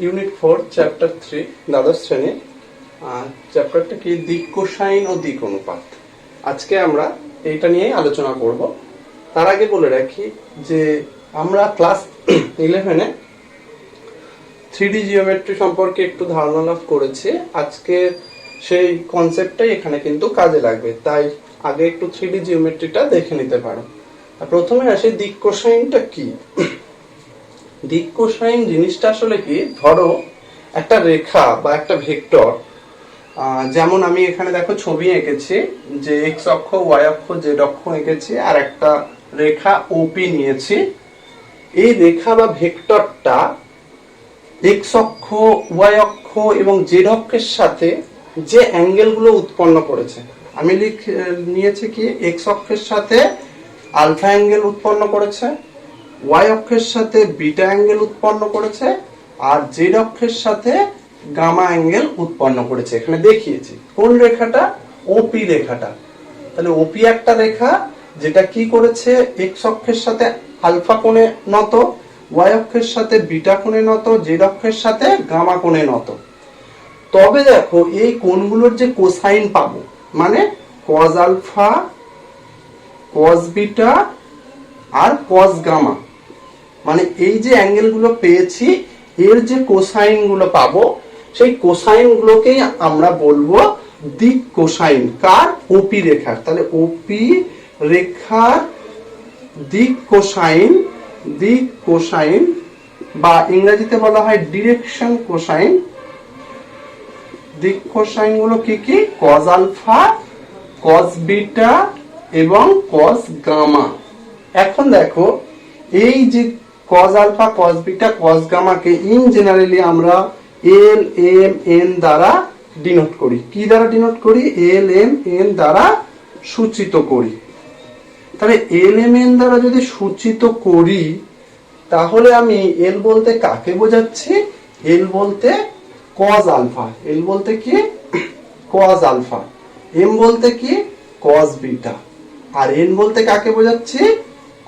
Unit 4 chapter 3 দ্বাদশ শ্রেণী। চ্যাপ্টারটা কি? দিক কোসাইন ও দিক অনুপাত। আজকে আমরা এইটা নিয়েই আলোচনা করব। তার আগে বলে রাখি যে আমরা ক্লাস 11-এ 3D জিওমেট্রি সম্পর্কে একটু ধারণা লাভ করেছি। আজকে সেই কনসেপ্টটাই এখানে কিন্তু কাজে লাগবে, তাই আগে একটু 3D জিওমেট্রিটা দেখে নিতে পারো। প্রথমে আসি দিক কোসাইনটা কি। দিক কোসাইন জিনিসটা আসলে কি, ধরো একটা রেখা বা একটা ভেক্টর, যেমন আমি এখানে দেখো ছবি এঁকেছি যে এক্স অক্ষ, ওয়াই অক্ষ, জেড অক্ষ এঁকেছি আর একটা রেখা ওপি নিয়েছি। এই রেখা বা ভেক্টরটা এক্স অক্ষ, ওয়াই অক্ষ এবং জেড অক্ষের সাথে যে অ্যাঙ্গেলগুলো উৎপন্ন করেছে, আমি নিয়েছি কি এক্স অক্ষের সাথে আলফা অ্যাঙ্গেল উৎপন্ন করেছে, ওয়াই অক্ষের সাথে বিটা অ্যাঙ্গেল উৎপন্ন করেছে আর জেড অক্ষের সাথে গামা অ্যাঙ্গেল উৎপন্ন করেছে। এখানে দেখিয়েছি কোন রেখাটা, ওপি রেখাটা। তাহলে ওপি একটা রেখা যেটা কি করেছে, এক্স অক্ষের সাথে আলফা কোণে নত, ওয়াই অক্ষের সাথে বিটা কোণে নত, জেড অক্ষের সাথে গামা কোণে নত। তবে দেখো এই কোণগুলোর যে কোসাইন পাবো, মানে কজ আলফা, কজ বিটা আর কজ গামা, মানে এই যে অ্যাঙ্গেল গুলো পেয়েছি এর যে কোসাইন গুলো পাবো, সেই কোসাইন গুলোকেই আমরা বলবো দিক কোসাইন। কার? ওপি রেখার। তাহলে ওপি রেখার দিক কোসাইন, দিক কোসাইন বা ইংরেজিতে বলা হয় ডিরেকশন কোসাইন। দিক কোসাইন গুলো কি কি? কজ আলফা, কজ বিটা এবং কজ গামা। এখন দেখো এই যে cos alpha, cos beta, cos গামাকে ইন জেনারেলি আমরা এল এম এন দ্বারা ডিনোট করি। কি দ্বারা ডিনোট করি? এল এম এন দ্বারা সূচিত করি। তাহলে এল এম এন দ্বারা যদি সূচিত করি, তাহলে আমি এল বলতে কাকে বোঝাচ্ছি? এল বলতে কজ আলফা। এল বলতে কি? Cos alpha. এম বলতে কি? Cause beta. আর এন বলতে কাকে বোঝাচ্ছি?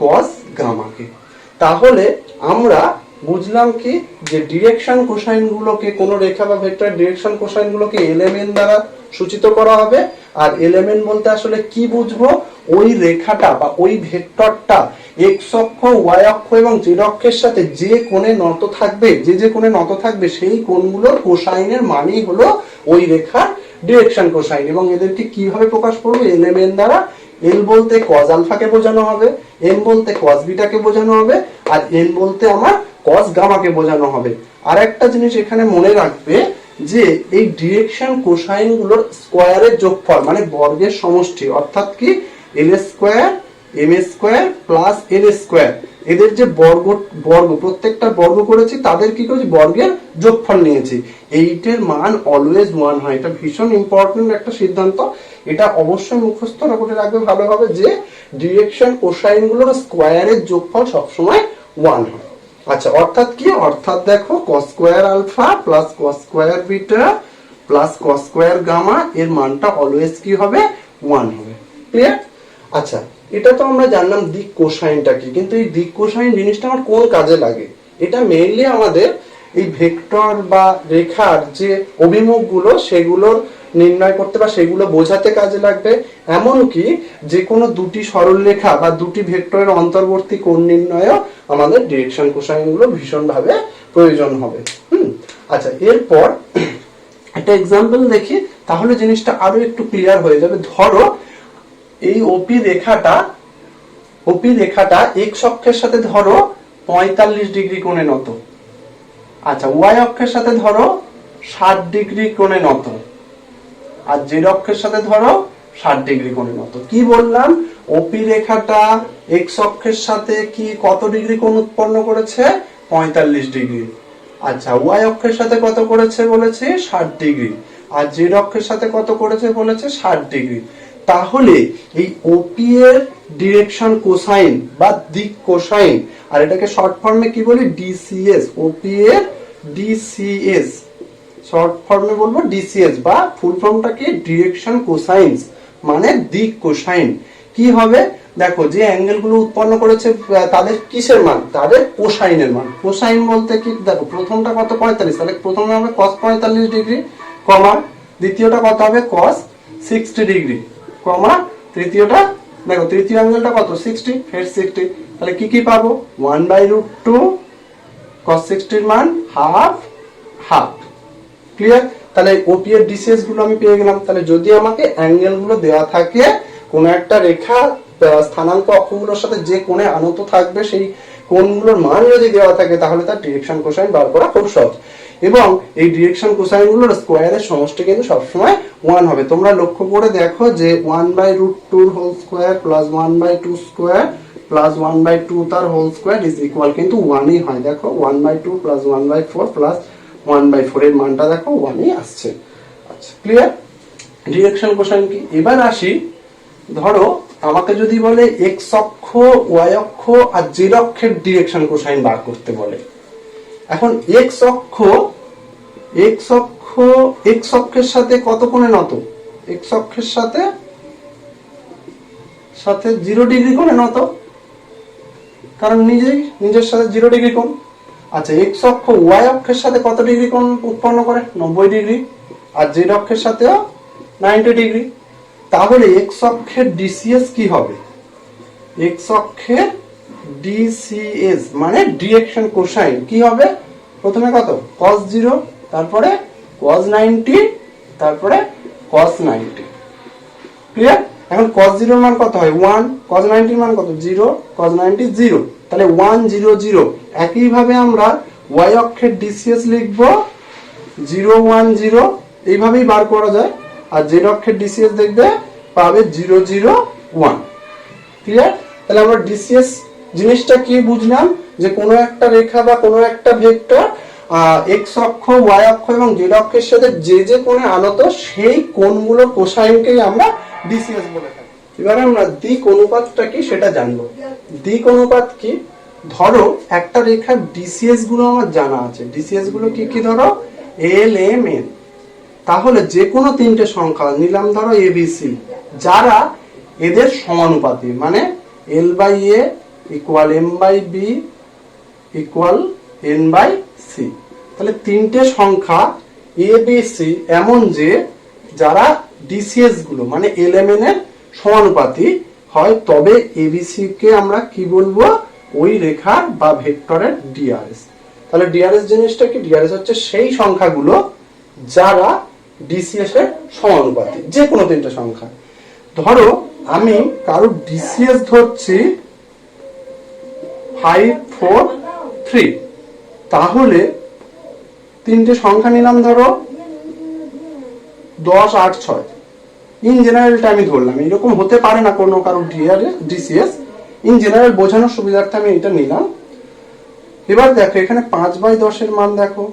কজ গামাকে। তাহলে আমরা বুঝলাম কি যে ডিরেকশন কোসাইন গুলোকে, কোন রেখা বা ভেক্টরের ডিরেকশন কোসাইন গুলোকে এলিমেন্ট দ্বারা সূচিত করা হবে। আর এলিমেন্ট বলতে আসলে কি বুঝবো? ওই রেখাটা বা ওই ভেক্টরটা এক্স অক্ষ, ওয়াই অক্ষ এবং জেড অক্ষের সাথে যে কোণে নত থাকবে, যে কোণে নত থাকবে সেই কোণগুলোর কোসাইনের মানই হলো ওই রেখার ডিরেকশন কোসাইন। এবং এদেরকে কিভাবে প্রকাশ করবো? এলিমেন্ট দ্বারা। এল বলতে কজ আলফাকে বোঝানো হবে, এম বলতে কজ বিটাকে বোঝানো হবে আর এন বলতে আমার কজ গামাকে বোঝানো হবে। আর একটা জিনিস এখানে মনে রাখবে যে এই ডিরেকশন কোসাইন গুলোর স্কয়ারের যোগফল, মানে বর্গের সমষ্টি, অর্থাৎ কি এল square M square plus L square, এদের যে বর্গ প্রত্যেকটা বর্গ করেছি তাদের কি করেছি? বর্গের যোগফল নিয়েছি। এইটের মান অলওয়েজ 1 হয়। এটা ভীষণ ইম্পর্টেন্ট একটা সিদ্ধান্ত, এটা অবশ্যই মুখস্থ করে রাখবে ভালোভাবে যে ডিরেকশন কোসাইন গুলোর স্কয়ারের যোগফল সবসময় 1 হয়। আচ্ছা, অর্থাৎ কি? অর্থাৎ দেখো cos square alpha plus cos square beta plus cos square gamma এর মানটা অলওয়েজ কি হবে? 1 হবে। ক্লিয়ার? আচ্ছা, এটা তো আমরা জানলাম দিক কোসাইনটা কি, কিন্তু এই দিক কোসাইন জিনিসটা আমার কোন কাজে লাগে? এটা মেইনলি আমাদের এই ভেক্টর বা রেখার যে অভিমুখগুলো সেগুলোর নির্ণয় করতে বা সেগুলো বোঝাতে কাজে লাগবে। এমনকি যে কোনো দুটি সরলরেখা বা দুটি ভেক্টরের অন্তর্বর্তী কোণ নির্ণয়ও আমাদের ডিরেকশন কোসাইন গুলো ভীষণভাবে প্রয়োজন হবে। আচ্ছা, এরপর একটা এক্সাম্পল দেখি, তাহলে জিনিসটা আরো একটু ক্লিয়ার হয়ে যাবে। ধরো এই ওপি রেখাটা এক্স অক্ষের সাথে ধরো 45 ডিগ্রি কোণে নত। আচ্ছা, ওয়াই অক্ষের সাথে ধরো 60 ডিগ্রি কোণে নত আর জেড অক্ষের সাথে ধরো 60 ডিগ্রি কোণে নত। কি বললাম? ওপি রেখাটা এক্স অক্ষের সাথে কি কত ডিগ্রি কোণ উৎপন্ন করেছে? 45 ডিগ্রি। আচ্ছা, ওয়াই অক্ষের সাথে কত করেছে বলেছে? 60 ডিগ্রি। আর জেড অক্ষের সাথে কত করেছে বলেছে? 60 ডিগ্রি। তাহলে এই ওপি এর ডিরেকশন কোসাইন বা দিক কোসাইন, আর এটাকে শর্ট ফর্মে কি বলি? ডিসিএস। ওপি এর ডিসিএস, শর্ট ফর্মে বলবো ডিসিএস, বা ফুল ফর্মটা কি? ডিরেকশন কোসাইন্স, মানে দিক কোসাইন। কি হবে? দেখো যে অ্যাঙ্গেল গুলো উৎপন্ন করেছে তাদের কিসের মান, তাদের কোসাইনের মান। কোসাইন বলতে কি, দেখো প্রথমটা কত 45, তাহলে প্রথমে হবে cos 45 ডিগ্রি, কমা দ্বিতীয়টা কত হবে cos 60 ডিগ্রি, কমা তৃতীয়টা, দেখো তৃতীয় অ্যাঙ্গেলটা কত 60, ফের 60, তাহলে কি কি পাবো 1/√2 cos 60 এর মান হাফ হাফ। ক্লিয়ার? তাহলে ওপি এর ডিসিএস গুলো আমি পেয়ে গেলাম। তাহলে যদি আমাকে অ্যাঙ্গেল গুলো দেওয়া থাকে, কোন একটা রেখা স্থানাঙ্ক অক্ষগুলোর সাথে যে কোণে আনত থাকবে সেই কোণগুলোর মান যদি দেওয়া থাকে, তাহলে তার ডিরেকশন কোসাইন বার করা খুব সহজ। এবং এই ডিরেকশন কোসাইন গুলোর স্কোয়ারের সমষ্টি কিন্তু সবসময় 1 হবে। তোমরা লক্ষ্য করে দেখো যে 1/√2 whole square plus 1/2 square plus 1/2 তার হোল স্কোয়ার ইজ ইকুয়াল কিন্তু 1ই হয়। দেখো 1/2 প্লাস 1/4 প্লাস 1/4 এর মানটা দেখো 1ই আসছে। আচ্ছা, ক্লিয়ার? ডিরেকশন কোসাইন কি? এবার আসি, ধরো আমাকে যদি বলে এক্স অক্ষ, ওয়াই অক্ষ আর জেড অক্ষের ডিরেকশন কোসাইন বার করতে বলে। এখন এক্স অক্ষের সাথে কত কোণে নত? এক্স অক্ষের সাথে 0 ডিগ্রি কোণে নত, কারণ নিজের সাথে 0 ডিগ্রি কোণ। আচ্ছা, এক্স অক্ষ ওয়াই অক্ষের সাথে কত ডিগ্রি কোণ উৎপন্ন করে? 90 ডিগ্রি। আর জেড অক্ষের সাথেও 90 ডিগ্রি। তাহলে এক্স অক্ষের ডিসিএস কি হবে? এক্স অক্ষের ডিসিএস মানে ডিরেকশন কোসাইন কি হবে? প্রথমে কত cos 0, তারপরে cos 90, তারপরে cos 90। ক্লিয়ার? এখন cos 0 এর মান কত হয় 1, cos 90 এর মান কত 0, cos 90 0, তাহলে 1 0 0। একই ভাবে আমরা y অক্ষের ডিসিএস লিখব 0 1 0, এইভাবেই বার করা যায়। আর z অক্ষের ডিসিএস দেখবে পাবে 0 0 1। ক্লিয়ার? তাহলে আমরা ডিসিএস জিনিসটা কি বুঝলাম, যে কোনো একটা রেখা বা কোনো একটা ভেক্টর এক্স অক্ষ, ওয়াই অক্ষ এবং জেড অক্ষের সাথে যে কোণে আনত সেই কোণগুলোর কোসাইনকেই আমরা ডিসিএস বলে থাকি। এবার আমরা দিক অনুপাতটা কি সেটা জানবো। দিক অনুপাত কি? ধরো একটা রেখার ডিসিএস গুলো আমার জানা আছে। ডিসিএস গুলো কি কি? ধরো এল এম এন। তাহলে যে কোনো তিনটে সংখ্যা নিলাম, ধরো এবিসি, যারা এদের সমানুপাতি, মানে L by A equal M by B equal N by C. তাহলে তিনটে সংখ্যা এ বি সি এমন যে যারা ডিসিএস গুলো মানে এলএমএন এর সমানুপাতি হয়, তবে এবিসি কে আমরা কি বলবো? ওই রেখার বা ভেক্টরের ডিআরএস। তাহলে ডিআরএস জিনিসটা কি? ডিআরএস হচ্ছে সেই সংখ্যাগুলো যারা ডিসিএস এর সমানুপাতি, যে কোনো তিনটে সংখ্যা। ধরো আমি কারো ডিসিএস ধরছি 5 4 3, তাহলে তিনটে সংখ্যা নিলাম, ধরো 10 8 6। ইন জেনারেলটা আমি ধরলাম, এরকম হতে পারে না কোনো কারো ডিসিএস। ইন জেনারেল বোঝানোর সুবিধার্থে আমি এটা নিলাম। এবার দেখো এখানে 5/10 এর মান দেখো,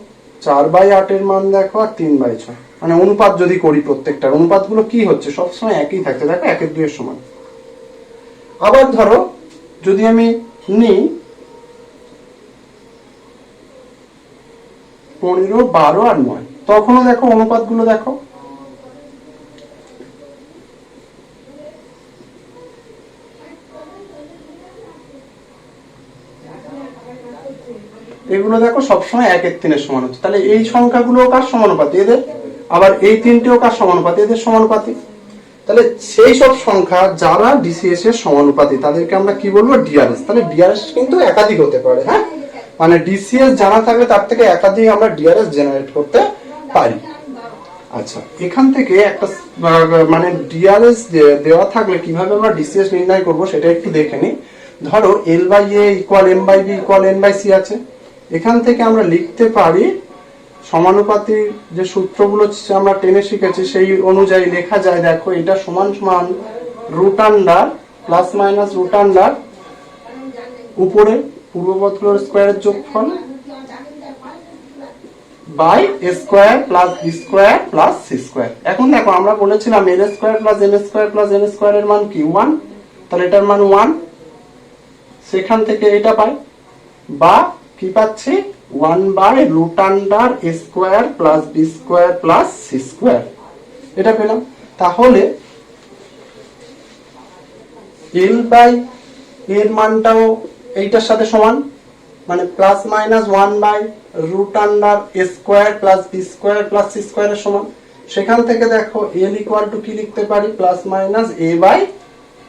4/8 এর মান দেখো, আর 3/6। মানে অনুপাত যদি করি, প্রত্যেকটার অনুপাতগুলো কি হচ্ছে? সবসময় একই থাকছে, দেখো 1 এর 2 এর সমান। আবার ধরো যদি আমি নিই 15 12 আর 9, তখনও দেখো অনুপাতগুলো দেখো, এগুলো দেখো সবসময় 1 এর 3 এর সমান হচ্ছে। তাহলে এই সংখ্যাগুলো কার সমানুপাতি? এদের। আবার এই তিনটেও কার সমানুপাতি? এদের সমানুপাতি। তাহলে সেই সব সংখ্যা যারা ডিসিএস এর সমানুপাতি তাদেরকে আমরা কি বলবো? ডিআরএস। তাহলে ডিআরএস কিন্তু একাধিক হতে পারে, হ্যাঁ, মানে ডিসিএস জানা থাকলে তার থেকে একাধিক আমরা ডিআরএস জেনারেট করতে পারি। আচ্ছা, এখান থেকে একটা মানে ডিআরএস দেওয়া থাকলে কিভাবে আমরা ডিসিএস নির্ণয় করব সেটা একটু দেখে নিই। ধরো L by A equal M by B equal N by C আছে। এখান থেকে আমরা লিখতে পারি সমানুপাতির যে সূত্রগুলো আমরা টেনে শিখেছি সেই অনুযায়ী লেখা যায়। দেখো এটা সমান সমান root under plus minus root under উপরে পূর্বপদগুলোর স্কোয়ারের যোগফল by A square plus B square plus C square. এখন দেখো আমরা বলেছিলাম L square plus M square plus N square এর মান কি? 1। তাহলে এটার মান 1, সেখান থেকে এটা পাই, বা কি পাচ্ছি? 1/√a square plus B square plus C square, এটা পেলাম। তাহলে এল বাই এর মানটাও এইটার সাথে সমান, মানে plus minus 1/√(a² + b² + c² এর সমান। সেখান থেকে দেখো এল ইকুয়াল টু কি লিখতে পারি, plus minus a/√(a²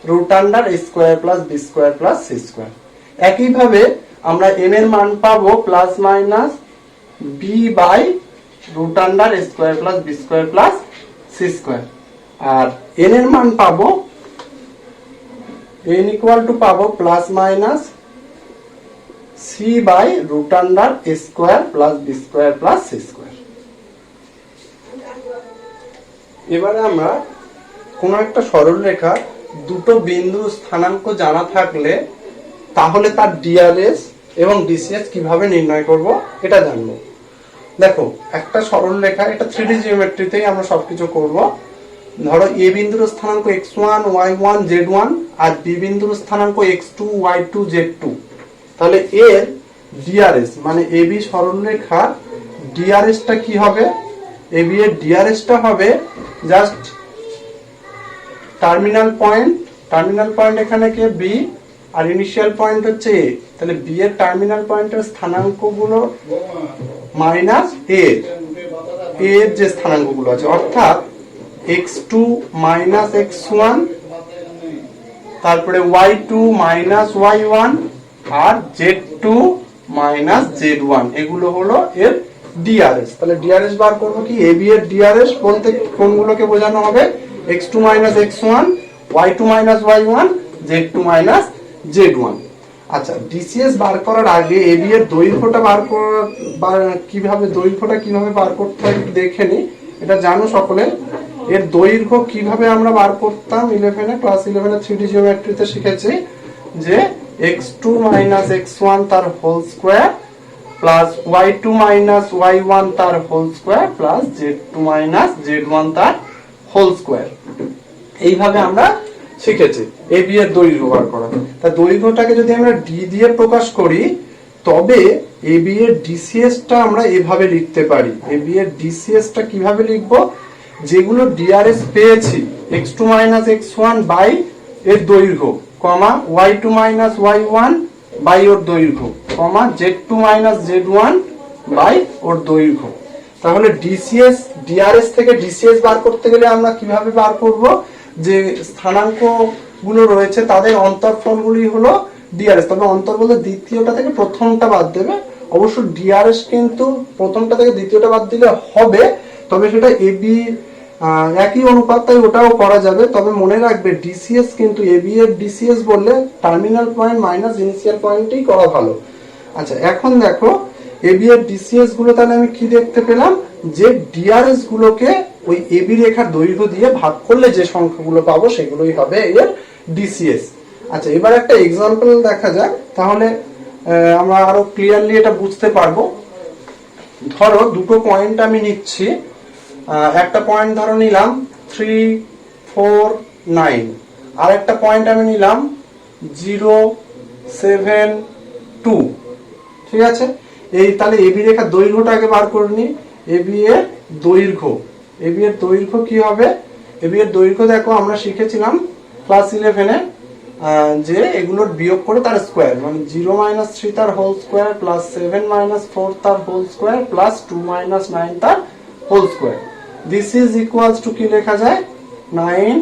+ b² + c²। একইভাবে আমরা m এর মান পাবো plus minus b/√(a² + b² + c²। আর n এর মান পাবো n ইকুয়াল টু পাবো plus minus c/√(a² + b² + c²। এবারে আমরা কোন একটা সরলরেখা দুটো বিন্দুর স্থানাঙ্ক জানা থাকলে তাহলে তার ডিআরএস এবং ডিসিএস কিভাবে নির্ণয় করব এটা জানবো। দেখো একটা সরলরেখা, এটা 3D জিওমেট্রিতেই আমরা সবকিছু করব। ধরো এ বিন্দুর স্থানাঙ্ক x1 y1 z1 আর বি বিন্দুর স্থানাঙ্ক x2 y2 z2। তাহলে এর ডিআরএস মানে এবি সরলরেখার ডিআরএসটা কি হবে, এবি এর ডিআরএসটা হবে জাস্ট টার্মিনাল পয়েন্ট এখানে কে বি আর ইনিশিয়াল পয়েন্ট হচ্ছে এ। তাহলে বি এর টার্মিনাল পয়েন্টের স্থানাঙ্কগুলো মাইনাস এর যে স্থানাঙ্কগুলো আছে, অর্থাৎ x2 মাইনাস x1, তারপরে y2 মাইনাস y1 আর z2 মাইনাস z1, এগুলো হলো এর ডিআরএস। তাহলে ডিআরএস বার করব কি, এবি এর ডিআরএস বলতে কোনগুলোকে বোঝানো হবে, x2 minus x1, y2 minus y1, z2 minus z1। আচ্ছা, ডিসিএস বার করার আগে এবি এর দৈর্ঘ্যটা কিভাবে বার করতে হয় একটু দেখে নি। এটা জানো সকলে, এর দৈর্ঘ্য কিভাবে আমরা বার করতাম ক্লাস 11 3D জিওমেট্রিতে শিখেছি যে x2 মাইনাস x1 তার whole square plus y2 minus y1 তার whole square plus z2 minus z1 তার হোল স্কয়ার। এইভাবে আমরা শিখেছি এবি এর দৈর্ঘ্য বার করা। তা দৈর্ঘ্যটাকে যদি আমরা ডি দিয়ে প্রকাশ করি তবে এবি এর ডিসিএসটা আমরা এভাবে লিখতে পারি। এবি এর ডিসিএসটা কিভাবে লিখবো, যেগুলো ডিআরএস পেয়েছি x2 মাইনাস x1 বাই এর দৈর্ঘ্য, কমা y2 মাইনাস y1 বাই ওর দৈর্ঘ্য, কমা z2 মাইনাস z1 বাই ওর দৈর্ঘ্য। তাহলে ডিসিএস ডিআরএস থেকে ডিসিএস বার করতে গেলে আমরা কিভাবে বার করব, যে স্থানাঙ্ক গুলো রয়েছে তাদের অন্তরফলগুলি হলো ডিআরএস। তবে অন্তর বলতে দ্বিতীয়টা থেকে প্রথমটা বাদ দেবে। অবশ্য ডিআরএস কিন্তু প্রথমটা থেকে দ্বিতীয়টা বাদ দিলে হবে, তবে সেটা এবি একই অনুপাত, তাই ওটাও করা যাবে। তবে মনে রাখবে ডিসিএস কিন্তু এবি এর ডিসিএস বললে টার্মিনাল পয়েন্ট মাইনাস ইনিশিয়াল পয়েন্টেই করা ভালো। আচ্ছা, এখন দেখো এবি এর ডিসিএস গুলো তাহলে আমি কি দেখতে পেলাম, যে ডিআরএস গুলোকে ওই এবি রেখার দৈর্ঘ্য দিয়ে ভাগ করলে যে সংখ্যাগুলো পাবো সেগুলোই হবে এর ডিসিএস। আচ্ছা, এবার একটা এক্সাম্পল দেখা যাক, তাহলে আমরা আরো ক্লিয়ারলি এটা বুঝতে পারবো। ধরো দুটো পয়েন্ট আমি নিচ্ছি, একটা পয়েন্ট ধরো নিলাম 3, 4, 9, আর একটা পয়েন্ট আমি নিলাম 0, 7, 2। ঠিক আছে, এই তাহলে এবি রেখার দৈর্ঘ্যটা আগে বার করে নি। এবি এর দৈর্ঘ্য কি হবে, এবি এর দৈর্ঘ্য দেখো আমরা শিখেছিলাম ক্লাস 11-এ যে এগুলোর বিয়োগ করে তার স্কয়ার, মানে 0 মাইনাস 3 তার হোল স্কয়ার প্লাস 7 মাইনাস 4 তার হোল স্কয়ার প্লাস 2 মাইনাস 9 তার whole square. This is equals to কি লেখা যায়, 9,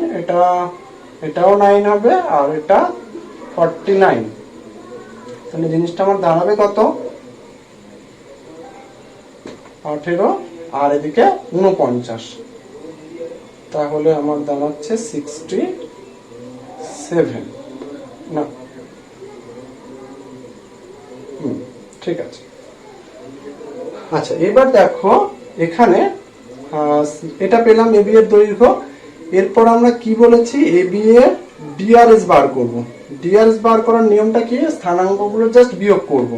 এটাও 9 হবে আর এটা 49। তাহলে জিনিসটা আমার দাঁড়াবে কত, 18 আর এদিকে 49, তাহলে আমার দাঁড়াচ্ছে 67 না। ঠিক আছে। আচ্ছা, এবার দেখো এখানে এটা পেলাম এবি এর দৈর্ঘ্য। এরপর আমরা কি বলেছি, এবি এর ডিআরএস বার করব। ডিআরএস বার করার নিয়মটা কি, স্থানাঙ্কগুলো জাস্ট বিয়োগ করব।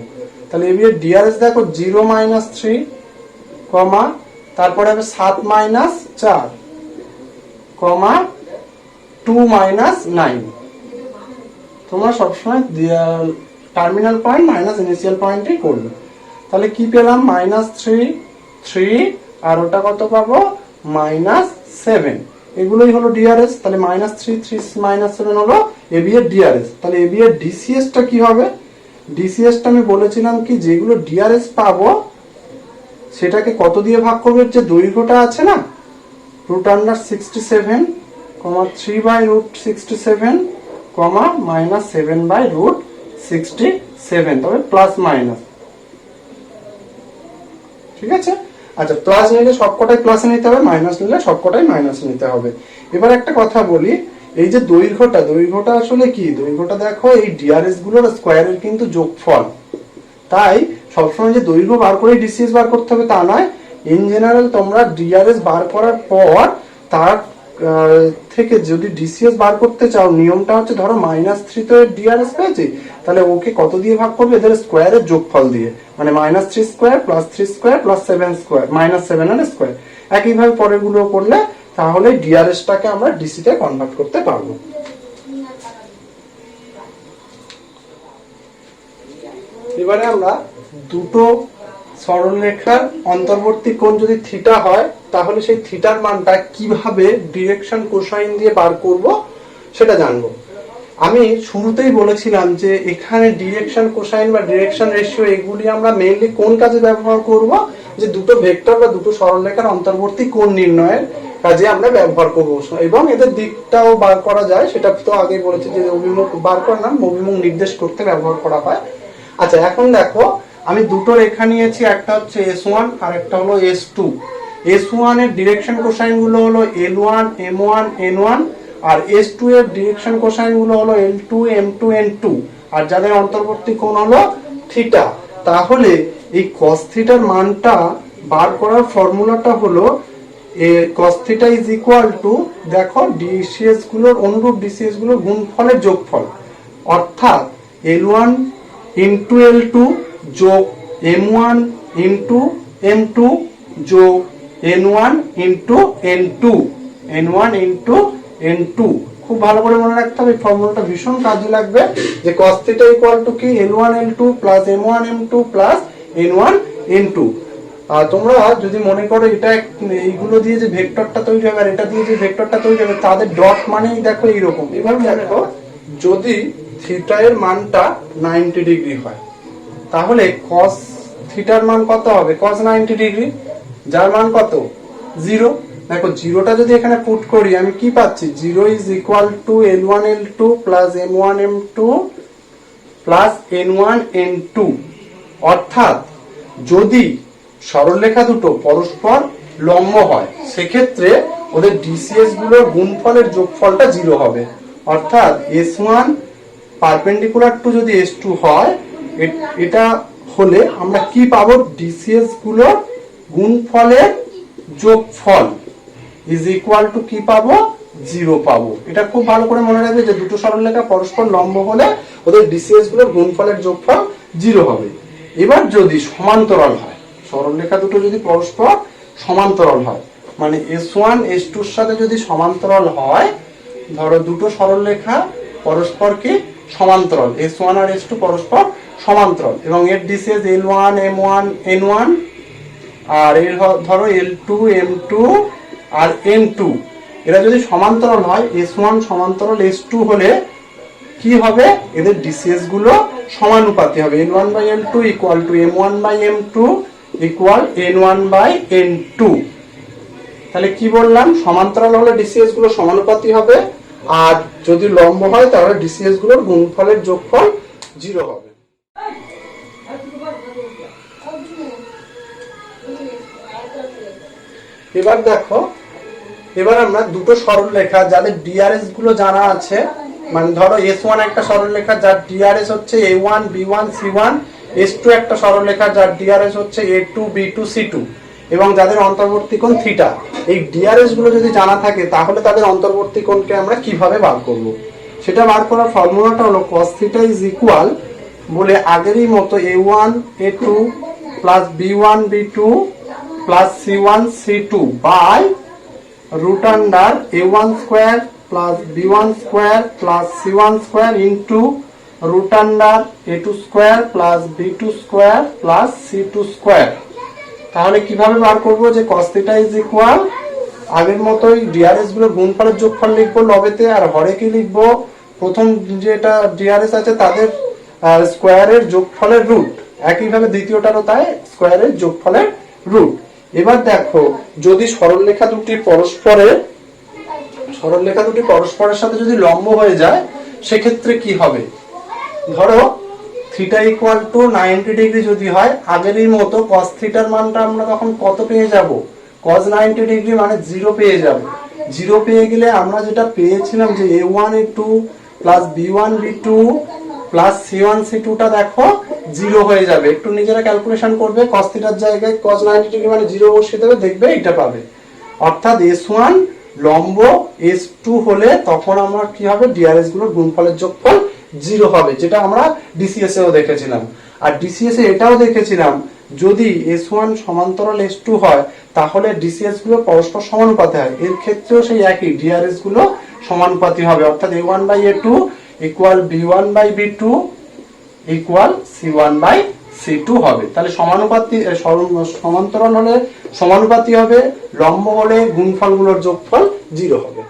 তাহলে এবি এর ডিআরএস দেখো 0 মাইনাস 3, কমা তারপরে হবে 7 মাইনাস 4, কমা 2 মাইনাস 9। তোমরা সবসময় টার্মিনাল পয়েন্ট মাইনাস ইনিশিয়াল পয়েন্টই করবে। তাহলে কি পেলাম, মাইনাস 3 আর ওটা কত পাবো, মাইনাস 7। এগুলোই হলো ডিআরএস। তাহলে -3 3 -7 হলো এবি এর ডিআরএস। তাহলে এবি এর ডিসিএস টা কি হবে? ডিসিএস টা আমি বলেছিলাম কি যেগুলো ডিআরএস পাবো সেটাকে কত দিয়ে ভাগ করবে, যে দৈর্ঘ্যটা আছে না √67, 3/√67, -7/√67, তবে প্লাস মাইনাস। ঠিক আছে? আচ্ছা, প্লাস নিলে সবকটাই প্লাসে নিতে হবে, মাইনাস নিলে সবকটাই মাইনাসে নিতে হবে। এবার একটা কথা বলি, এই যে দৈর্ঘ্যটা আসলে কি? দৈর্ঘ্যটা দেখো এই ডিআরএস গুলোর স্কয়ারের কিন্তু যোগফল। তাই সবসময় যে দৈর্ঘ্য বার করে ডিসিএস বার করতে হবে তা নয়। ইন জেনারেল তোমরা ডিআরএস বার করার পর তার থেকে যদি ডিসিএস বার করতে চাও, নিয়মটা হচ্ছে ধরো -3 তো ডিআরএস পেয়েছি, তাহলে ওকে কত দিয়ে ভাগ করবে? এদের স্কয়ারের যোগফল দিয়ে, মানে -3 square plus 3 square plus 7 square, -7 এর স্কয়ার। একইভাবে পরেরগুলো করলে তাহলে ডিআরএসটাকে আমরা ডিসি তে কনভার্ট করতে পারবো। এবারে আমরা দুটো সরলরেখার অন্তর্বর্তী কোণ যদি থিটা হয়, তাহলে সেই থিটার মানটা কিভাবে ডিরেকশন কোসাইন দিয়ে বার করব সেটা জানবো। আমি শুরুতেই বলেছিলাম যে এখানে ডিরেকশন কোসাইন বা ডিরেকশন রেশিও এগুলি আমরা মেইনলি কোন কাজে ব্যবহার করব? যে দুটো ভেক্টর বা দুটো সরলরেখার অন্তর্বর্তী কোণ নির্ণয়ের কাজে আমরা ব্যবহার করব, এবং এদের দিকটাও বার করা যায়, সেটা তো আগে বলেছি যে অভিমুখ বার করা না, অভিমুখ নির্দেশ করতে ব্যবহার করা হয়। আচ্ছা, এখন দেখো আমি দুটো রেখা নিয়েছি, একটা হচ্ছে S1 আর একটা হলো S2। S1 এর ডিরেকশন কোসাইন গুলো হলো L1 M1 N1, আর S2 এর ডিরেকশন কোসাইন গুলো হলো L2 M2 N2, আর যাদের অন্তর্বর্তী কোণ হলো থিটা। তাহলে এই cos থিটার মানটা বার করার ফর্মুলাটা হলো cos theta is equal to, দেখো ডিসিএস গুলোর অনুরূপ ডিসিএস গুলোর গুণফলের যোগফল, অর্থাৎ L1 ইন্টু L2 যোগ M1 ইন্টু M2 যোগ N1 into N2, N1 into N2। খুব ভালো করে মনে রাখতে হবে, ফর্মুলাটা ভীষণ কাজে লাগবে, যে cos থিটা ইকুয়াল টু কি L1 L2 plus M1 M2 plus N1 N2। তোমরা যদি মনে করো এটা এইগুলো দিয়ে যে ভেক্টরটা তৈরি হবে আর এটা দিয়ে যে ভেক্টরটা তৈরি হবে তাদের ডট মানেই দেখো এইরকম। এভাবে দেখো, যদি থিটা এর মানটা 90 ডিগ্রি হয় তাহলে cos থিটার মান কত হবে? cos 90 ডিগ্রি, যার মান কত? 0। দেখো জিরোটা যদি এখানে পুট করি আমি কি পাচ্ছি? 0 is equal to L1 L2 plus M1 M2 plus N1 N2। অর্থাৎ যদি সরলরেখা দুটো পরস্পর লম্ব হয় সেক্ষেত্রে ওদের ডিসিএস গুলোর গুণফলের যোগফলটা 0 হবে। অর্থাৎ S1 পারপেন্ডিকুলার টু যদি S2 হয়, এটা হলে আমরা কি পাবো? ডিসিএস গুলোর গুণফলের যোগফল ইজ ইকুয়াল টু কি পাবো? 0 পাবো। এটা খুব ভালো করে মনে রাখবে যে দুটো সরলরেখা পরস্পর লম্ব হলে ওদের ডিসিএস গুলোর গুণফলের যোগফল 0 হবে। এবার যদি সমান্তরাল হয়, সরলরেখা দুটো যদি পরস্পর সমান্তরাল হয়, মানে S1 S2 এর সাথে যদি সমান্তরাল হয়, ধরো দুটো সরলরেখা পরস্পর কি সমান্তরাল, S1 আর S2 পরস্পর সমান্তরাল, এবং এর ডিসিএস L1 M1 N1, আর এর ধরো L2 M2 আর N2। এরা যদি সমান্তরাল হয়, S1 সমান্তরাল S2 হলে কি হবে? এদের ডিসিএস গুলো সমানুপাতি হবে, N1 by N2 equal to M1 by M2 equal N1 by N2। তাহলে কি বললাম? সমান্তরাল হলে ডিসিএস গুলো সমানুপাতি হবে, আর যদি লম্ব হয় তাহলে ডিসিএস গুলোর গুণফলের যোগফল 0 হবে। এবার দেখো, এবার আমরা দুটো সরলরেখা যাদের ডিআরএস গুলো জানা আছে, মানে ধরো S1 একটা সরলরেখা যার ডিআরএস হচ্ছে A1 B1 C1, S2 একটা সরলরেখা যার ডিআরএস হচ্ছে A2 B2 C2, এবং যাদের অন্তর্বর্তী কোণ থিটা। এই ডিআরএস গুলো যদি জানা থাকে তাহলে তাদের অন্তর্বর্তী কোণকে আমরা কিভাবে বার করব? সেটা বার করার ফর্মুলাটা হলো cos থিটা ইজ ইকুয়াল, বলে আগেরই মতো A1 A2 plus B1 B2 plus C1 C2 by root under A1 square plus B1 square plus C1 square into root under A2 square plus B2 square plus C2 square. তাহলে কিভাবে বার করব? যে cos theta is equal আগের মতোই DRS গুলোর গুণফলের যোগফল লিখবো লবেতে, আর হরে কি লিখবো, প্রথম যেটা ডিআরএস আছে তাদের স্কোয়ারের যোগফলের রুট, একইভাবে দ্বিতীয়টারও তাই স্কোয়ারের যোগফলের রুট। এবার দেখো যদি সরলরেখা দুটি পরস্পরের সাথে যদি লম্ব হয়ে যায় সেক্ষেত্রে কি হবে। ধরো থিটা ইকুয়াল টু 90 ডিগ্রি যদি হয়, আগেরই মতো cos থিটার মানটা আমরা তখন কত পেয়ে যাব, cos 90 ডিগ্রি মানে 0 পেয়ে যাব। 0 পেয়ে গেলে আমরা যেটা পেয়েছিলাম যে a1 a2 plus b1 b2 plus c1 c2 টা দেখো 0 হয়ে যাবে। একটু নিজেরা ক্যালকুলেশন করবে, cos থিটার জায়গায় cos 90 ডিগ্রি মানে 0 বসিয়ে দেবে, দেখবে এটা পাবে। অর্থাৎ s1 লম্ব s2 হলে তখন আমরা কি হবে, ডিআরএস গুলোর গুণফলের যোগফল 0 হবে, যেটা আমরা ডিসিএস এও দেখেছিলাম। আর ডিসিএস এ এটাও দেখেছিলাম যদি s1 সমান্তরাল s2 হয় তাহলে ডিসিএস গুলো পরস্পর সমানুপাতে হয়। এর ক্ষেত্রেও সেই একই, ডিআরএস গুলো সমানুপাতি হবে, অর্থাৎ a1 by a2 equal b1 by b2 equal c1 by c2 হবে। তাহলে সমান্তরাল হলে সমানুপাতি হবে, লম্ব হলে গুণফলগুলোর যোগফল 0 হবে।